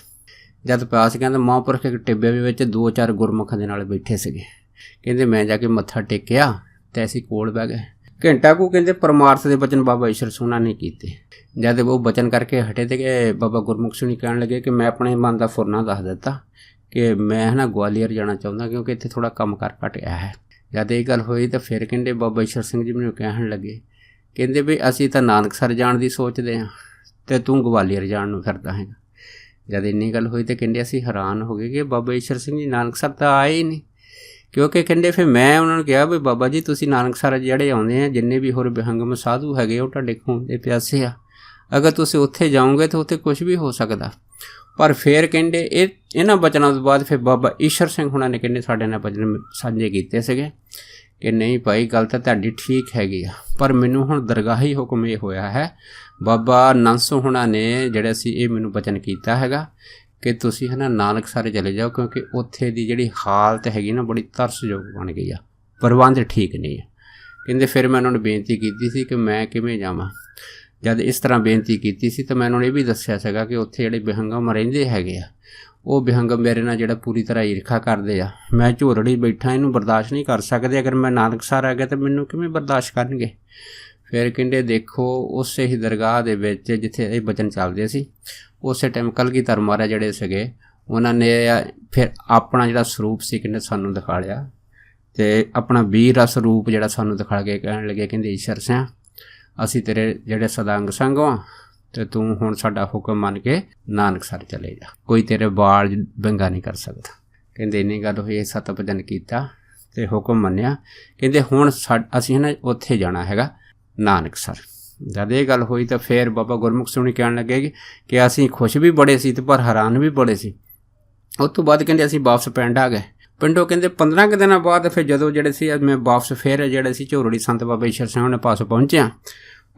ਜਦ ਪਿਆ ਸੀ ਕਹਿੰਦਾ ਮਹਾਂਪੁਰਖ ਇੱਕ ਟਿੱਬੇ ਦੇ ਵਿੱਚ 2-4 ਗੁਰਮੁਖਾਂ ਦੇ ਨਾਲ ਬੈਠੇ ਸੀਗੇ। ਕਹਿੰਦੇ ਮੈਂ ਜਾ ਕੇ ਮੱਥਾ ਟੇਕਿਆ ਤੇ ਅਸੀਂ ਕੋਲ ਬਹਿ ਗਏ। ਘੰਟਾ ਕੁ ਕਹਿੰਦੇ ਪਰਮਾਰਥ ਦੇ ਬਚਨ ਬਾਬਾ ਈਸ਼ਰ ਸਿੰਘ ਹੁਣਾਂ ਨੇ ਕੀਤੇ। ਜਦ ਉਹ ਬਚਨ ਕਰਕੇ ਹਟੇ ਤੇ ਬਾਬਾ ਗੁਰਮੁਖ ਸਿੰਘ ਕਹਿਣ ਲੱਗੇ ਕਿ ਮੈਂ ਆਪਣੇ ਮਨ ਦਾ ਫੁਰਨਾ ਦੱਸ ਦਿੱਤਾ ਕਿ ਮੈਂ ਗਵਾਲੀਅਰ ਜਾਣਾ ਚਾਹੁੰਦਾ ਕਿਉਂਕਿ ਇੱਥੇ ਥੋੜ੍ਹਾ ਕੰਮ ਕਰ ਘੱਟ ਗਿਆ ਹੈ। ਜਦ ਇਹ ਗੱਲ ਹੋਈ ਤਾਂ ਫਿਰ ਕਹਿੰਦੇ ਬਾਬਾ ਈਸ਼ਰ ਸਿੰਘ ਜੀ ਮੈਨੂੰ ਕਹਿਣ ਲੱਗੇ, ਕਹਿੰਦੇ ਵੀ ਅਸੀਂ ਤਾਂ ਨਾਨਕਸਰ ਜਾਣ ਦੀ ਸੋਚਦੇ ਹਾਂ ਅਤੇ ਤੂੰ ਗਵਾਲੀਅਰ ਜਾਣ ਨੂੰ ਫਿਰਦਾ ਹੈਗਾ। ਜਦ ਇੰਨੀ ਗੱਲ ਹੋਈ ਤਾਂ ਕਹਿੰਦੇ ਅਸੀਂ ਹੈਰਾਨ ਹੋ ਗਏ ਕਿ ਬਾਬਾ ਈਸ਼ਰ ਸਿੰਘ ਜੀ ਨਾਨਕਸਰ ਤਾਂ ਆਏ ਹੀ ਨਹੀਂ। ਕਿਉਂਕਿ ਕਹਿੰਦੇ ਫਿਰ ਮੈਂ ਉਹਨਾਂ ਨੂੰ ਕਿਹਾ ਵੀ ਬਾਬਾ ਜੀ ਤੁਸੀਂ ਨਾਨਕਸਰ ਜਿਹੜੇ ਆਉਂਦੇ ਆ ਜਿੰਨੇ ਵੀ ਹੋਰ ਵਿਹੰਗਮ ਸਾਧੂ ਹੈਗੇ ਉਹ ਤੁਹਾਡੇ ਖੂਨ ਦੇ ਪਿਆਸੇ ਆ, ਅਗਰ ਤੁਸੀਂ ਉੱਥੇ ਜਾਓਗੇ ਤਾਂ ਉੱਥੇ ਕੁਛ ਵੀ ਹੋ ਸਕਦਾ। ਪਰ ਫਿਰ ਕਹਿੰਦੇ ਇਹਨਾਂ ਬਚਨਾਂ ਤੋਂ ਬਾਅਦ ਫਿਰ ਬਾਬਾ ਈਸ਼ਰ ਸਿੰਘ ਹੁਣਾਂ ਨੇ ਕਹਿੰਦੇ ਸਾਡੇ ਨਾਲ ਬਚਨ ਸਾਂਝੇ ਕੀਤੇ ਸੀਗੇ ਕਿ ਨਹੀਂ ਭਾਈ ਗੱਲ ਤਾਂ ਤੁਹਾਡੀ ਠੀਕ ਹੈਗੀ ਆ, ਪਰ ਮੈਨੂੰ ਹੁਣ ਦਰਗਾਹੀ ਹੁਕਮ ਇਹ ਹੋਇਆ ਹੈ, ਬਾਬਾ ਨੰਸੋ ਹੁਣਾਂ ਨੇ ਜਿਹੜੇ ਸੀ ਇਹ ਮੈਨੂੰ ਬਚਨ ਕੀਤਾ ਹੈਗਾ ਕਿ ਤੁਸੀਂ ਨਾਨਕਸਰ ਚਲੇ ਜਾਓ ਕਿਉਂਕਿ ਉੱਥੇ ਦੀ ਜਿਹੜੀ ਹਾਲਤ ਹੈਗੀ ਨਾ ਬੜੀ ਤਰਸਯੋਗ ਬਣ ਗਈ ਆ, ਪ੍ਰਬੰਧ ਠੀਕ ਨਹੀਂ ਆ। ਕਹਿੰਦੇ ਫਿਰ ਮੈਂ ਉਹਨਾਂ ਨੂੰ ਬੇਨਤੀ ਕੀਤੀ ਸੀ ਕਿ ਮੈਂ ਕਿਵੇਂ ਜਾਵਾਂ। ਜਦ ਇਸ ਤਰ੍ਹਾਂ ਬੇਨਤੀ ਕੀਤੀ ਸੀ ਤਾਂ ਮੈਂ ਉਹਨਾਂ ਨੂੰ ਇਹ ਵੀ ਦੱਸਿਆ ਸੀਗਾ ਕਿ ਉੱਥੇ ਜਿਹੜੇ ਵਿਹੰਗਮ ਰਹਿੰਦੇ ਹੈਗੇ ਆ ਉਹ ਵਿਹੰਗਮ ਮੇਰੇ ਨਾਲ ਜਿਹੜਾ ਪੂਰੀ ਤਰ੍ਹਾਂ ਈਰਖਾ ਕਰਦੇ ਆ। ਮੈਂ ਝੋਰੜੀ ਬੈਠਾ ਇਹਨੂੰ ਬਰਦਾਸ਼ਤ ਨਹੀਂ ਕਰ ਸਕਦੇ, ਅਗਰ ਮੈਂ ਨਾਨਕਸਰ ਆ ਗਿਆ ਤਾਂ ਮੈਨੂੰ ਕਿਵੇਂ ਬਰਦਾਸ਼ਤ ਕਰਨਗੇ। ਫਿਰ ਕਹਿੰਦੇ ਦੇਖੋ ਉਸੇ ਹੀ ਦਰਗਾਹ ਦੇ ਵਿੱਚ ਜਿੱਥੇ ਇਹ ਬਚਨ ਚੱਲਦੇ ਸੀ ਉਸੇ ਟਾਈਮ ਕਲਗੀਧਰ ਮਹਾਰਾਜ ਜਿਹੜੇ ਸੀਗੇ ਉਹਨਾਂ ਨੇ ਫਿਰ ਆਪਣਾ ਜਿਹੜਾ ਸਰੂਪ ਸੀ ਕਹਿੰਦੇ ਸਾਨੂੰ ਦਿਖਾ ਲਿਆ ਅਤੇ ਆਪਣਾ ਵੀਰ ਰਸ ਰੂਪ ਜਿਹੜਾ ਸਾਨੂੰ ਦਿਖਾ ਕੇ ਕਹਿਣ ਲੱਗੇ, ਕਹਿੰਦੇ ਈਸ਼ਰ ਸਿੰਘ ਅਸੀਂ ਤੇਰੇ ਜਿਹੜੇ ਸਦਾਂਗ ਸੰਗ ਹਾਂ ਅਤੇ ਤੂੰ ਹੁਣ ਸਾਡਾ ਹੁਕਮ ਮੰਨ ਕੇ ਨਾਨਕਸਰ ਚਲੇ ਜਾ, ਕੋਈ ਤੇਰੇ ਬਾਲ ਵਿੰਗਾ ਨਹੀਂ ਕਰ ਸਕਦਾ। ਕਹਿੰਦੇ ਇੰਨੀ ਗੱਲ ਹੋਈ, ਸਤ ਭਜਨ ਕੀਤਾ ਅਤੇ ਹੁਕਮ ਮੰਨਿਆ। ਕਹਿੰਦੇ ਹੁਣ ਅਸੀਂ ਉੱਥੇ ਜਾਣਾ ਹੈਗਾ ਨਾਨਕਸਰ। ਜਦ ਇਹ ਗੱਲ ਹੋਈ ਤਾਂ ਫਿਰ ਬਾਬਾ ਗੁਰਮੁਖ ਸਿੰਘ ਕਹਿਣ ਲੱਗੇ ਕਿ ਅਸੀਂ ਖੁਸ਼ ਵੀ ਬੜੇ ਸੀ ਅਤੇ ਪਰ ਹੈਰਾਨ ਵੀ ਬੜੇ ਸੀ। ਉਸ ਤੋਂ ਬਾਅਦ ਕਹਿੰਦੇ ਅਸੀਂ ਵਾਪਸ ਪਿੰਡ ਆ ਗਏ। ਪਿੰਡੋਂ ਕਹਿੰਦੇ 15 ਕੁ ਦਿਨਾਂ ਬਾਅਦ ਫਿਰ ਜਦੋਂ ਜਿਹੜੇ ਸੀ ਮੈਂ ਵਾਪਸ ਫਿਰ ਜਿਹੜੇ ਸੀ ਝੋਰੜੀ ਸੰਤ ਬਾਬਾ ਈਸ਼ਰ ਸਿੰਘ ਦੇ ਪਾਸ ਪਹੁੰਚਿਆ।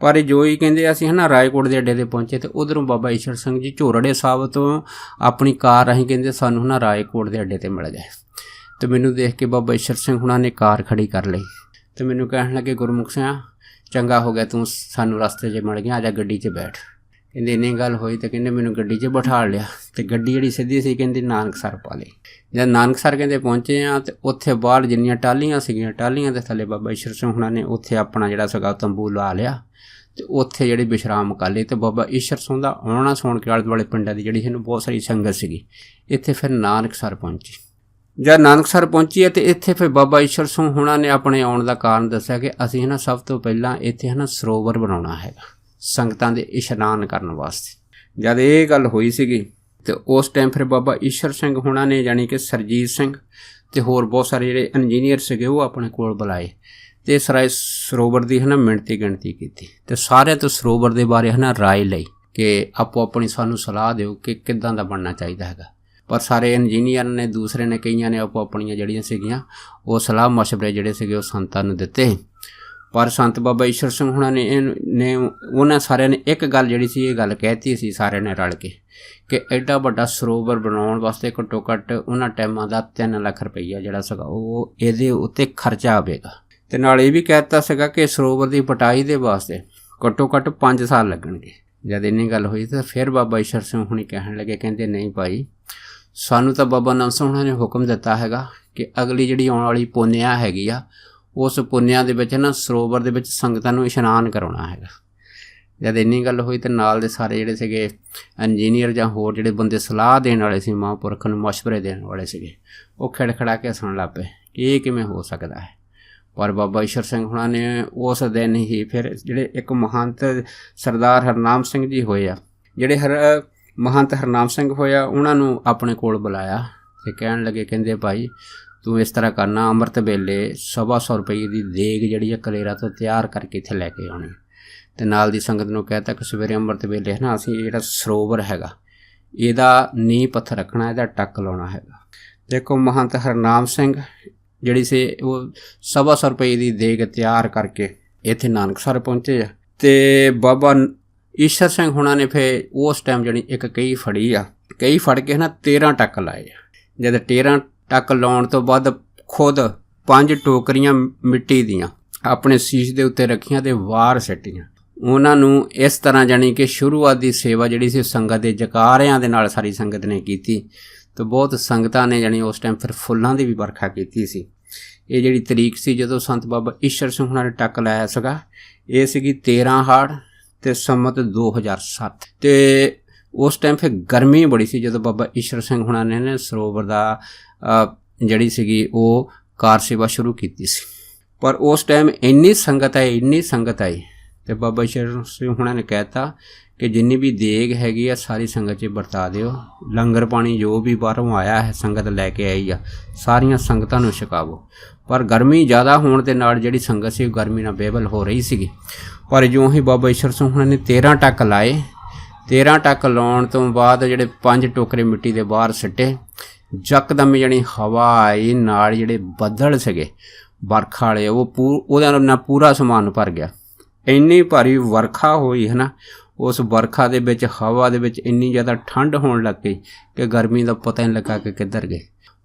ਪਰ ਜੋ ਹੀ ਕਹਿੰਦੇ ਅਸੀਂ ਰਾਏਕੋਟ ਦੇ ਅੱਡੇ 'ਤੇ ਪਹੁੰਚੇ ਅਤੇ ਉੱਧਰੋਂ ਬਾਬਾ ਈਸ਼ਰ ਸਿੰਘ ਜੀ ਝੋਰੜੇ ਸਾਹਿਬ ਤੋਂ ਆਪਣੀ ਕਾਰ ਰਾਹੀਂ ਕਹਿੰਦੇ ਸਾਨੂੰ ਰਾਏਕੋਟ ਦੇ ਅੱਡੇ 'ਤੇ ਮਿਲ ਗਏ। ਅਤੇ ਮੈਨੂੰ ਦੇਖ ਕੇ ਬਾਬਾ ਈਸ਼ਰ ਸਿੰਘ ਹੁਣਾਂ ਨੇ ਕਾਰ ਖੜੀ ਕਰ ਲਈ ਅਤੇ ਮੈਨੂੰ ਕਹਿਣ ਲੱਗੇ ਗੁਰਮੁਖ ਸਿੰਘ ਚੰਗਾ ਹੋ ਗਿਆ ਤੂੰ ਸਾਨੂੰ ਰਸਤੇ 'ਚ ਮਿਲ ਗਿਆ, ਆ ਜਾ ਗੱਡੀ 'ਚ ਬੈਠ। ਕਹਿੰਦੇ ਇੰਨੀ ਗੱਲ ਹੋਈ ਤਾਂ ਕਹਿੰਦੇ ਮੈਨੂੰ ਗੱਡੀ 'ਚ ਬਿਠਾ ਲਿਆ ਅਤੇ ਗੱਡੀ ਜਿਹੜੀ ਸਿੱਧੀ ਸੀ ਕਹਿੰਦੇ ਨਾਨਕਸਰ ਪਾ ਲਈ। ਜਦ ਨਾਨਕਸਰ ਕਹਿੰਦੇ ਪਹੁੰਚੇ ਹਾਂ ਅਤੇ ਉੱਥੇ ਬਾਹਰ ਜਿੰਨੀਆਂ ਟਾਹਲੀਆਂ ਸੀਗੀਆਂ ਟਾਹਲੀਆਂ ਦੇ ਥੱਲੇ ਬਾਬਾ ਈਸ਼ਰ ਸਿੰਘ ਹੁਣਾਂ ਨੇ ਉੱਥੇ ਆਪਣਾ ਜਿਹੜਾ ਸੀਗਾ ਤੰਬੂ ਲਾ ਲਿਆ ਅਤੇ ਉੱਥੇ ਜਿਹੜੀ ਵਿਸ਼ਰਾਮ ਕਰ ਲਈ। ਅਤੇ ਬਾਬਾ ਈਸ਼ਰ ਸਿੰਘ ਦਾ ਆਉਣਾ ਸੁਣ ਕੇ ਆਲੇ ਦੁਆਲੇ ਪਿੰਡਾਂ ਦੀ ਜਿਹੜੀ ਇਹਨੂੰ ਬਹੁਤ ਸਾਰੀ ਸੰਗਤ ਸੀਗੀ ਇੱਥੇ ਫਿਰ ਨਾਨਕਸਰ ਪਹੁੰਚੀ। ਜਦ ਨਾਨਕਸਰ ਪਹੁੰਚੀ ਅਤੇ ਇੱਥੇ ਫਿਰ ਬਾਬਾ ਈਸ਼ਰ ਸਿੰਘ ਹੁਣਾਂ ਨੇ ਆਪਣੇ ਆਉਣ ਦਾ ਕਾਰਨ ਦੱਸਿਆ ਕਿ ਅਸੀਂ ਸਭ ਤੋਂ ਪਹਿਲਾਂ ਇੱਥੇ ਸਰੋਵਰ ਬਣਾਉਣਾ ਹੈਗਾ ਸੰਗਤਾਂ ਦੇ ਇਸ਼ਨਾਨ ਕਰਨ ਵਾਸਤੇ। ਜਦ ਇਹ ਗੱਲ ਹੋਈ ਸੀਗੀ ਅਤੇ ਉਸ ਟਾਈਮ ਫਿਰ ਬਾਬਾ ਈਸ਼ਰ ਸਿੰਘ ਹੁਣਾਂ ਨੇ ਜਾਣੀ ਕਿ ਸਰਜੀਤ ਸਿੰਘ ਅਤੇ ਹੋਰ ਬਹੁਤ ਸਾਰੇ ਜਿਹੜੇ ਇੰਜੀਨੀਅਰ ਸੀਗੇ ਉਹ ਆਪਣੇ ਕੋਲ ਬੁਲਾਏ ਅਤੇ ਇਸ ਸਰੋਵਰ ਦੀ ਮਿਣਤੀ ਗਿਣਤੀ ਕੀਤੀ ਅਤੇ ਸਾਰਿਆਂ ਤੋਂ ਸਰੋਵਰ ਦੇ ਬਾਰੇ ਰਾਏ ਲਈ ਕਿ ਆਪੋ ਆਪਣੀ ਸਾਨੂੰ ਸਲਾਹ ਦਿਓ ਕਿ ਕਿੱਦਾਂ ਦਾ ਬਣਨਾ ਚਾਹੀਦਾ ਹੈਗਾ। ਪਰ ਸਾਰੇ ਇੰਜੀਨੀਅਰ ਨੇ ਦੂਸਰੇ ਨੇ ਕਈਆਂ ਨੇ ਆਪੋ ਆਪਣੀਆਂ ਜਿਹੜੀਆਂ ਸੀਗੀਆਂ ਉਹ ਸਲਾਹ ਮਸ਼ਵਰੇ ਜਿਹੜੇ ਸੀਗੇ ਉਹ ਸੰਤਾਂ ਨੂੰ ਦਿੱਤੇ। ਪਰ ਸੰਤ ਬਾਬਾ ਈਸ਼ਰ ਸਿੰਘ ਹੁਣਾਂ ਨੇ ਉਹਨਾਂ ਸਾਰਿਆਂ ਨੇ ਇੱਕ ਗੱਲ ਜਿਹੜੀ ਸੀ ਇਹ ਗੱਲ ਕਹਿਤੀ ਸੀ ਸਾਰਿਆਂ ਨੇ ਰਲ ਕੇ ਕਿ ਐਡਾ ਵੱਡਾ ਸਰੋਵਰ ਬਣਾਉਣ ਵਾਸਤੇ ਘੱਟੋ ਘੱਟ ਉਹਨਾਂ ਟਾਈਮਾਂ ਦਾ 3 ਲੱਖ ਰੁਪਈਆ ਜਿਹੜਾ ਸੀਗਾ ਉਹ ਇਹਦੇ ਉੱਤੇ ਖਰਚਾ ਆਵੇਗਾ। ਅਤੇ ਨਾਲ ਇਹ ਵੀ ਕਹਿ ਦਿੱਤਾ ਸੀਗਾ ਕਿ ਸਰੋਵਰ ਦੀ ਪਟਾਈ ਦੇ ਵਾਸਤੇ ਘੱਟੋ ਘੱਟ 5 ਸਾਲ ਲੱਗਣਗੇ। ਜਦ ਇੰਨੀ ਗੱਲ ਹੋਈ ਤਾਂ ਫਿਰ ਬਾਬਾ ਈਸ਼ਰ ਸਿੰਘ ਹੁਣੀ ਕਹਿਣ ਲੱਗੇ, ਕਹਿੰਦੇ ਨਹੀਂ ਭਾਈ ਸਾਨੂੰ ਤਾਂ ਬਾਬਾ ਨੰਸੋ ਹੁਣਾਂ ਨੇ ਹੁਕਮ ਦਿੱਤਾ ਹੈਗਾ ਕਿ ਅਗਲੀ ਜਿਹੜੀ ਆਉਣ ਵਾਲੀ ਪੁੰਨਿਆ ਹੈਗੀ ਆ ਉਸ ਪੁੰਨਿਆ ਦੇ ਵਿੱਚ ਸਰੋਵਰ ਦੇ ਵਿੱਚ ਸੰਗਤਾਂ ਨੂੰ ਇਸ਼ਨਾਨ ਕਰਾਉਣਾ ਹੈਗਾ। ਜਦ ਇੰਨੀ ਗੱਲ ਹੋਈ ਤਾਂ ਨਾਲ ਦੇ ਸਾਰੇ ਜਿਹੜੇ ਸੀਗੇ ਇੰਜੀਨੀਅਰ ਜਾਂ ਹੋਰ ਜਿਹੜੇ ਬੰਦੇ ਸਲਾਹ ਦੇਣ ਵਾਲੇ ਸੀ ਮਹਾਂਪੁਰਖ ਨੂੰ ਮਸ਼ਵਰੇ ਦੇਣ ਵਾਲੇ ਸੀਗੇ ਉਹ ਖੜਖੜਾ ਕੇ ਹੱਸਣ ਲੱਗ ਪਏ ਕਿ ਇਹ ਕਿਵੇਂ ਹੋ ਸਕਦਾ ਹੈ। ਪਰ ਬਾਬਾ ਈਸ਼ਰ ਸਿੰਘ ਹੁਣਾਂ ਨੇ ਉਸ ਦਿਨ ਹੀ ਫਿਰ ਜਿਹੜੇ ਇੱਕ ਮਹੰਤ ਸਰਦਾਰ ਹਰਨਾਮ ਸਿੰਘ ਜੀ ਹੋਏ ਆ ਜਿਹੜੇ ਮਹੰਤ ਹਰਨਾਮ ਸਿੰਘ ਹੋਇਆ ਉਹਨਾਂ ਨੂੰ ਆਪਣੇ ਕੋਲ ਬੁਲਾਇਆ ਅਤੇ ਕਹਿਣ ਲੱਗੇ, ਕਹਿੰਦੇ ਭਾਈ ਤੂੰ ਇਸ ਤਰ੍ਹਾਂ ਕਰਨਾ ਅੰਮ੍ਰਿਤ ਵੇਲੇ 125 ਰੁਪਏ ਦੀ ਦੇਗ ਜਿਹੜੀ ਆ ਕਲੇਰਾ ਤੋਂ ਤਿਆਰ ਕਰਕੇ ਇੱਥੇ ਲੈ ਕੇ ਆਉਣੀ ਅਤੇ ਨਾਲ ਦੀ ਸੰਗਤ ਨੂੰ ਕਹਿ ਤਾ ਕਿ ਸਵੇਰੇ ਅੰਮ੍ਰਿਤ ਵੇਲੇ ਅਸੀਂ ਜਿਹੜਾ ਸਰੋਵਰ ਹੈਗਾ ਇਹਦਾ ਨੀਂਹ ਪੱਥਰ ਰੱਖਣਾ, ਇਹਦਾ ਟੱਕ ਲਾਉਣਾ ਹੈਗਾ। ਦੇਖੋ ਮਹੰਤ ਹਰਨਾਮ ਸਿੰਘ ਜਿਹੜੀ ਸੀ ਉਹ 125 ਰੁਪਏ ਦੀ ਦੇਗ ਤਿਆਰ ਕਰਕੇ ਇੱਥੇ ਨਾਨਕਸਰ ਪਹੁੰਚੇ ਆ ਅਤੇ ਬਾਬਾ ਈਸ਼ਰ ਸਿੰਘ ਹੁਣਾਂ ਨੇ ਫਿਰ ਉਸ ਟਾਈਮ ਜਿਹੜੀ ਇੱਕ ਕਹੀ ਫੜੀ ਆ, ਕਹੀ ਫੜ ਕੇ 13 ਟੱਕ ਲਾਏ ਆ। ਜਦ 13 ਟੱਕ ਲਾਉਣ ਤੋਂ ਬਾਅਦ ਖੁਦ 5 ਟੋਕਰੀਆਂ ਮਿੱਟੀ ਦੀਆਂ ਆਪਣੇ ਸੀਸ ਦੇ ਉੱਤੇ ਰੱਖੀਆਂ ਅਤੇ ਵਾਰ ਸਿੱਟੀਆਂ। ਉਹਨਾਂ ਨੂੰ ਇਸ ਤਰ੍ਹਾਂ ਜਾਣੀ ਕਿ ਸ਼ੁਰੂਆਤ ਦੀ ਸੇਵਾ ਜਿਹੜੀ ਸੀ ਸੰਗਤ ਦੇ ਜਕਾਰਿਆਂ ਦੇ ਨਾਲ ਸਾਰੀ ਸੰਗਤ ਨੇ ਕੀਤੀ। ਤੇ ਬਹੁਤ ਸੰਗਤਾਂ ਨੇ ਜਾਣੀ ਉਸ ਟਾਈਮ ਫਿਰ ਫੁੱਲਾਂ ਦੀ ਵੀ ਵਰਖਾ ਕੀਤੀ ਸੀ। ਇਹ ਜਿਹੜੀ ਤਰੀਕ ਸੀ ਜਦੋਂ ਸੰਤ ਬਾਬਾ ਈਸ਼ਰ ਸਿੰਘ ਹੁਣਾਂ ਨੇ ਟੱਕ ਲਾਇਆ ਸੀਗਾ, ਇਹ ਸੀਗੀ 13 ਹਾੜ ਤੇ ਸੰਮਤ 2007। ਤੇ ਉਸ ਟਾਈਮ ਫਿਰ ਗਰਮੀ ਬੜੀ ਸੀ ਜਦੋਂ ਬਾਬਾ ਈਸ਼ਰ ਸਿੰਘ ਹੁਣਾਂ ਨੇ ਸਰੋਵਰ ਦਾ ਜਿਹੜੀ ਸੀਗੀ ਉਹ ਕਾਰ ਸੇਵਾ ਸ਼ੁਰੂ ਕੀਤੀ ਸੀ। ਪਰ ਉਸ ਟਾਈਮ ਇੰਨੀ ਸੰਗਤ ਆਈ ਤੇ ਬਾਬਾ ਈਸ਼ਰ ਸਿੰਘ ਹੁਣਾਂ ਨੇ ਕਹਿਤਾ ਕਿ ਜਿੰਨੀ ਵੀ ਦੇਗ ਹੈਗੀ ਆ ਸਾਰੀ ਸੰਗਤ 'ਚ ਵਰਤਾ ਦਿਓ, ਲੰਗਰ ਪਾਣੀ ਜੋ ਵੀ ਬਾਹਰੋਂ ਆਇਆ ਹੈ ਸੰਗਤ ਲੈ ਕੇ ਆਈ ਆ ਸਾਰੀਆਂ ਸੰਗਤਾਂ ਨੂੰ ਛਕਾਵੋ। ਪਰ ਗਰਮੀ ਜ਼ਿਆਦਾ ਹੋਣ ਦੇ ਨਾਲ ਜਿਹੜੀ ਸੰਗਤ ਸੀ ਉਹ ਗਰਮੀ ਨਾਲ ਬੇਵੱਲ ਹੋ ਰਹੀ ਸੀਗੀ। ਪਰ ਜਿਉਂ ਹੀ ਬਾਬਾ ਈਸ਼ਰ ਸਿੰਘ ਹੁਣਾਂ ਨੇ 13 ਟੱਕ ਲਾਏ, 13 ਟੱਕ ਲਾਉਣ ਤੋਂ ਬਾਅਦ ਜਿਹੜੇ 5 ਟੋਕਰੇ ਮਿੱਟੀ ਦੇ ਬਾਹਰ ਸਿੱਟੇ, ਯਕਦਮ ਜਾਣੀ ਹਵਾ ਆਈ, ਨਾਲ ਜਿਹੜੇ ਬੱਦਲ ਸੀਗੇ ਵਰਖਾ ਵਾਲੇ ਉਹਦਾ ਨਾਲ ਪੂਰਾ ਸਮਾਨ ਭਰ ਗਿਆ। ਇੰਨੀ ਭਾਰੀ ਵਰਖਾ ਹੋਈ ਹੈ ਨਾ, ਉਸ ਵਰਖਾ ਦੇ ਵਿੱਚ ਹਵਾ ਦੇ ਵਿੱਚ ਇੰਨੀ ਜ਼ਿਆਦਾ ਠੰਡ ਹੋਣ ਲੱਗ ਗਈ ਕਿ ਗਰਮੀ ਦਾ ਪਤਾ ਨਹੀਂ ਲੱਗਾ ਕਿ ਕਿੱਧਰ ਗਏ।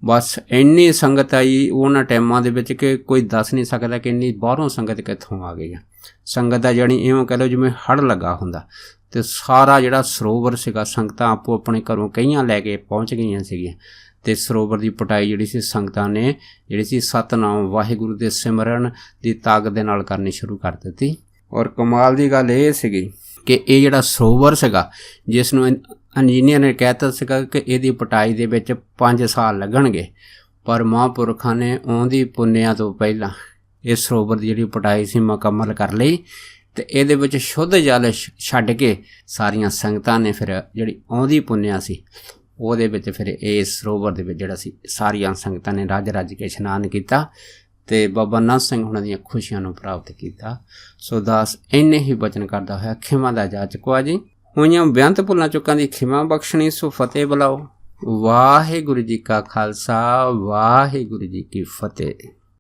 ਬਸ ਇੰਨੀ ਸੰਗਤ ਆਈ ਉਹਨਾਂ ਟਾਈਮਾਂ ਦੇ ਵਿੱਚ ਕਿ ਕੋਈ ਦੱਸ ਨਹੀਂ ਸਕਦਾ ਕਿ ਇੰਨੀ ਬਾਹਰੋਂ ਸੰਗਤ ਕਿੱਥੋਂ ਆ ਗਈ ਆ। ਸੰਗਤ ਦਾ ਜਾਣੀ ਇਉਂ ਕਹਿ ਲਓ ਜਿਵੇਂ ਹੜ੍ਹ ਲੱਗਾ ਹੁੰਦਾ। ਤੇ ਸਾਰਾ ਜਿਹੜਾ ਸਰੋਵਰ ਸੀਗਾ ਸੰਗਤਾਂ ਆਪੋ ਆਪਣੇ ਘਰੋਂ ਕਈਆਂ ਲੈ ਕੇ ਪਹੁੰਚ ਗਈਆਂ ਸੀਗੀਆਂ। ਤੇ ਸਰੋਵਰ ਦੀ ਪਟਾਈ ਜਿਹੜੀ ਸੀ ਸੰਗਤਾਂ ਨੇ ਜਿਹੜੀ ਸੀ ਸਤਿਨਾਮ ਵਾਹਿਗੁਰੂ ਦੇ ਸਿਮਰਨ ਦੀ ਤਾਕਤ ਦੇ ਨਾਲ ਕਰਨੀ ਸ਼ੁਰੂ ਕਰ ਦਿੱਤੀ। ਔਰ ਕਮਾਲ ਦੀ ਗੱਲ ਇਹ ਸੀਗੀ ਕਿ ਇਹ ਜਿਹੜਾ ਸਰੋਵਰ ਸੀਗਾ ਜਿਸ ਨੂੰ ਇੰਜੀਨੀਅਰ ਨੇ ਕਹਿ ਦਿੱਤਾ ਸੀਗਾ ਕਿ ਇਹਦੀ ਪਟਾਈ ਦੇ ਵਿੱਚ 5 ਸਾਲ ਲੱਗਣਗੇ, ਪਰ ਮਹਾਂਪੁਰਖਾਂ ਨੇ ਆਉਂਦੀ ਪੁੰਨਿਆਂ ਤੋਂ ਪਹਿਲਾਂ ਇਸ ਸਰੋਵਰ ਦੀ ਜਿਹੜੀ ਪਟਾਈ ਸੀ ਮੁਕੰਮਲ ਕਰ ਲਈ। ਤੇ ਇਹਦੇ ਵਿੱਚ ਸ਼ੁੱਧ ਜਲ ਛੱਡ ਕੇ ਸਾਰੀਆਂ ਸੰਗਤਾਂ ਨੇ ਫਿਰ ਜਿਹੜੀ ਆਉਂਦੀ ਪੁੰਨਿਆ ਸੀ ਉਹਦੇ ਵਿੱਚ ਫਿਰ ਇਸ ਸਰੋਵਰ ਦੇ ਵਿੱਚ ਜਿਹੜਾ ਸੀ ਸਾਰੀਆਂ ਸੰਗਤਾਂ ਨੇ ਰੱਜ ਕੇ ਇਸ਼ਨਾਨ ਕੀਤਾ ਤੇ ਬਾਬਾ ਨਾਨਕ ਸਿੰਘ ਹੁਣਾਂ ਦੀਆਂ ਖੁਸ਼ੀਆਂ ਨੂੰ ਪ੍ਰਾਪਤ ਕੀਤਾ। ਸੋ ਦਾਸ ਇੰਨੇ ਹੀ ਬਚਨ ਕਰਦਾ ਹੋਇਆ ਖਿਮਾ ਦਾ ਜਾਚਕੋ ਜੀ, ਹੋਈਆਂ ਬੇਅੰਤ ਭੁੱਲਾਂ ਚੁੱਕਾਂ ਦੀ ਖਿਮਾ ਬਖਸ਼ਣੀ। ਸੋ ਫਤਿਹ ਬੁਲਾਓ। ਵਾਹਿਗੁਰੂ ਜੀ ਕਾ ਖਾਲਸਾ, ਵਾਹਿਗੁਰੂ ਜੀ ਕੀ ਫਤਿਹ।